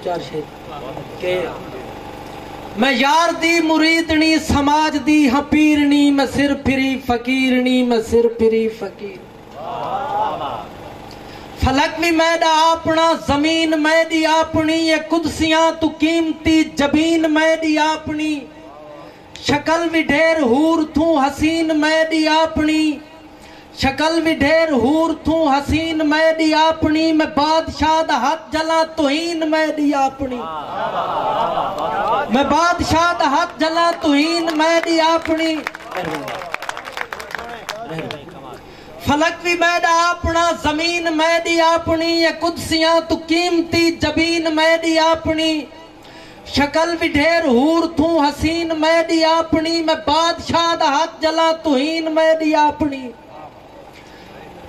چار شیر کہ میں یار دی مریدنی سماج دی ہپیرنی میں سر پھری فقیرنی میں سر پھری فقیر فلک بھی میڈا اپنا زمین میڈی اپنی یہ قدسیاں تو قیمتی جبین میڈی اپنی شکل بھی ڈھیر ہور تھوں حسین میڈی اپنی شکل بھی ڈھیر ہور تھوں حسین میڈی اپنی میں بادشاہ دا ہاتھ جلا توہین میڈی اپنی میں بادشاہ دا ہاتھ جلا توہین میڈی اپنی فلک بھی میڈا اپنا زمین میڈی اپنی یہ قدسیاں تو قیمتی جبین میڈی اپنی شکل بھی ڈھیر ہور تھوں حسین میڈی اپنی میں بادشاہ دا ہاتھ جلا توہین میڈی اپنی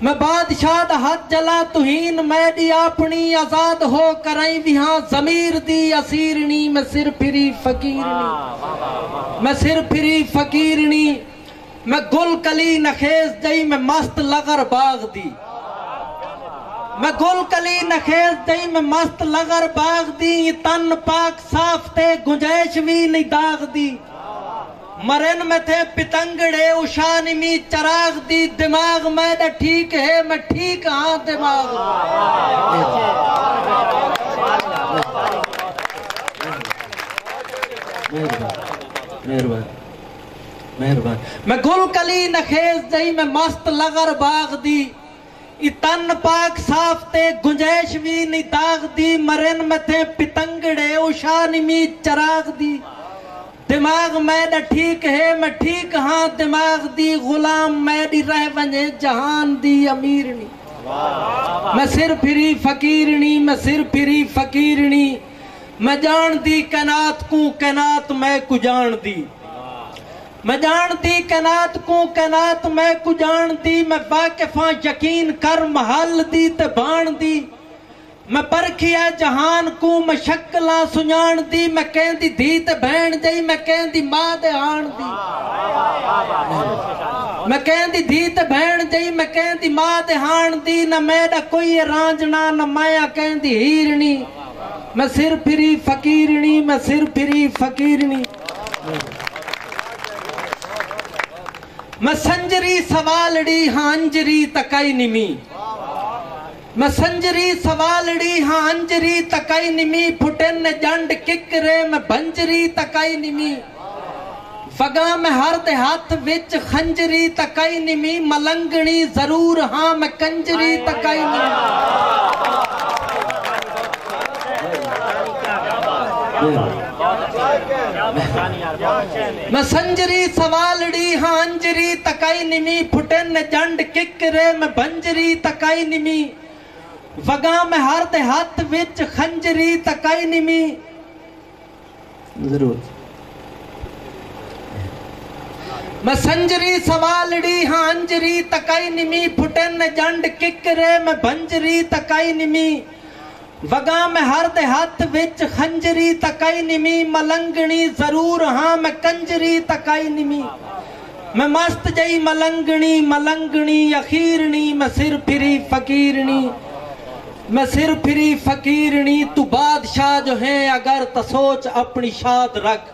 میں بادشاہ دا ہاتھ جلا توہین میڈی اپنی آزاد ہو کرائیں بھی ہاں ضمیر دی اسیرنی میں سر پھری فقیرنی میں سر پھری فقیرنی میں گل کلی نخیز جئی میں مست لغر باغ دی میں گل کلی نخیز جئی میں مست لغر باغ دی تن پاک صاف تے گنجائش بھی نہیں داغ دی مرن میں تھے پتنگڑے اشانی میں چراغ دی دماغ میں دا ٹھیک ہے میں ٹھیک ہاں دماغ مہربان میں گل کلی نخیز جئی میں مست لغر باغ دی تن پاک صاف تے گنجائش بھی نہیں داغ دی مرن میں تھے پتنگڑے اشانی میں چراغ دی دماغ میں دا ٹھیک ہے میں ٹھیک ہاں دماغ دی غلام میڈی رہ ونجے جہان دی امیرنی میں سر پھری فقیرنی میں سر پھری فقیرنی میں جان دی کائنات کو کائنات میں کو جان دی میں جان دی کائنات کو کائنات میں کو جان دی میں واقفاں یقین کر محل دی تے بان دی میں پرکھیا جہان کو میں شکلاں سنجان دی میں کہیں دی دھی تے بہن جئی میں کہیں دی ماں دے آن دی میں کہیں دی دھی تے بہن جئی میں کہیں دی ماں دے ہان دی نہ میڈا کوئی رانجنا نہ مایا کہیں دی ہیرنی میں سر پھری فقیرنی میں سر پھری فقیرنی میں سنجری سوالڑی ہانجری تکائی نمی میں سنجری سوالڑی ہانجری تکائی نمی پھٹن جنڈ ککرے میں بنجری تکائی نمی وگاں میں ہر دے ہاتھ وچ خنجری تکائی نمی ملنگنی ضرور ہاں میں کنجری تکائی نمی میں سنجری سوالڑی ہانجری تکائی نمی پھٹن جنڈ ککرے میں بنجری تکائی نمی وگاں میں ہر دے ہاتھ وچ خنجری تکائی نمی ضرور میں سنجری سوالڑی ہانجری تکائی نمی پھٹن جنڈ ککرے میں بنجری تکائی نمی وگاں میں ہر دے ہاتھ وچ خنجری تکائی نمی ملنگنی ضرور ہاں میں کنجری تکائی نمی میں مست جئی ملنگنی ملنگنی اخیرنی میں سر پھری فقیرنی میں سر پھری فقیرنی تو بادشاہ جو ہیں اگر تو سوچ اپنی شاد رکھ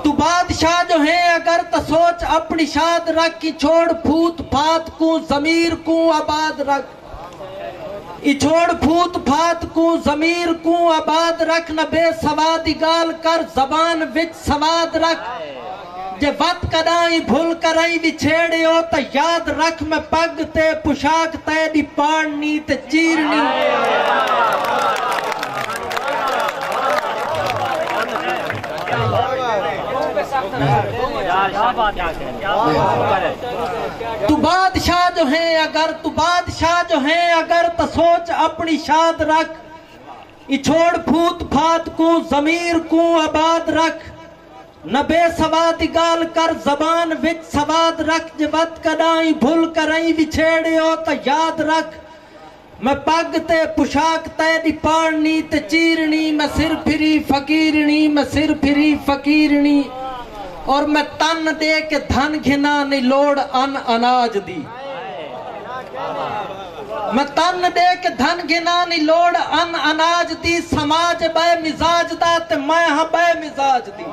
تو بادشاہ جو ہیں اگر تو سوچ اپنی شاد رکھ کی چھوڑ پھوت پھات کو ضمیر کو آباد رکھ چھوڑ پھوت پھات کو ضمیر کو آباد رکھ نہ بے سوادی گال کر زبان وچ سواد رکھ جے وقت کدائیں بھول کرائیں بھی چھیڑے ہو تا یاد رکھ میں پگ تے پشاک تے دی پاڑنی تے چیرنی تو بادشاہ جو ہیں اگر تو سوچ اپنی شاد رکھ چھوڑ پھوت پھات کو ضمیر کو آباد رکھ نہ بے سوادی گال کر زبان وچ سواد رکھ جے وقت کدائیں بھول کرائیں بھی چھیڑے ہو تا یاد رکھ میں پگ تے پشاک تے دی پاڑنی تے چیرنی میں سر پھری فقیرنی میں سر پھری فقیرنی اور میں تن دے کے دھن گھنا نہیں لوڑ ان اناج دی میں تن دے کے دھن گنا نہیں لوڑ ان اناج دی سماج بے مزاج دا تے میں ہاں بے مزاج دی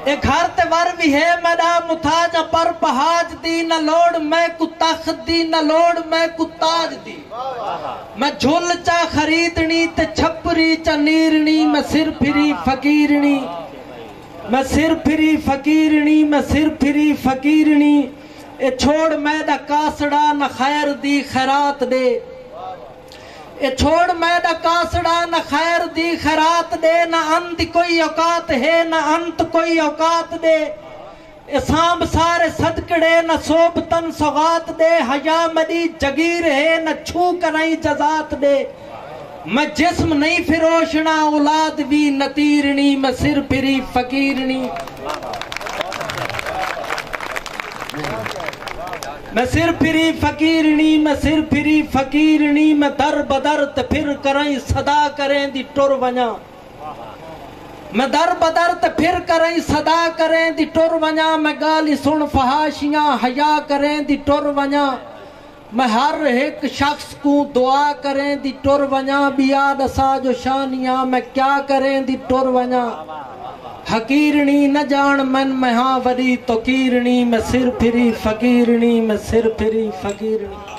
اے گھر تے ور بھی ہے میرا متاج پر پہاج دی نہ لوڑ میں کو تخت دی نہ لوڑ میں کو تاج دی میں جھول چا خریدنی تے چھپری چا نیرنی میں سر پھری فقیرنی میں سر پھری فقیرنی میں سر پھری فقیرنی اے چھوڑ میں دا کاسڑا نہ خیر دی خیرات دے اے چھوڑ میں دا کاسڑا نہ خیر دی خیرات دے نہ انت کوئی اوقات ہے نہ انت کوئی اوقات دے اے سامب سارے صدقڑے نہ صوبتن سوغات دے حیا مدی جگیر ہے نہ چھو کریں جزات دے میں جسم نہیں فروشنا اولاد بھی نتیرنی میں سر پھری فقیرنی میں سر پھری فقیرنی میں سر پھری فقیرنی میں در بدر تے پھر کریں صدا کریں دی ٹر ونیا میں در بدر تے پھر کریں صدا کریں دی ٹر ونیا میں گالی سن فحاشیاں حیا کریں دی ٹر ونیا میں ہر ایک شخص کو دعا کریں دی ٹر ونیا بیاد ساجو شانیاں میں کیا کریں دی ٹر ونیا حقیرنی نہ جان من میں ہاں وری تو کیرنی میں سر پھری فقیرنی میں سر پھری فقیرنی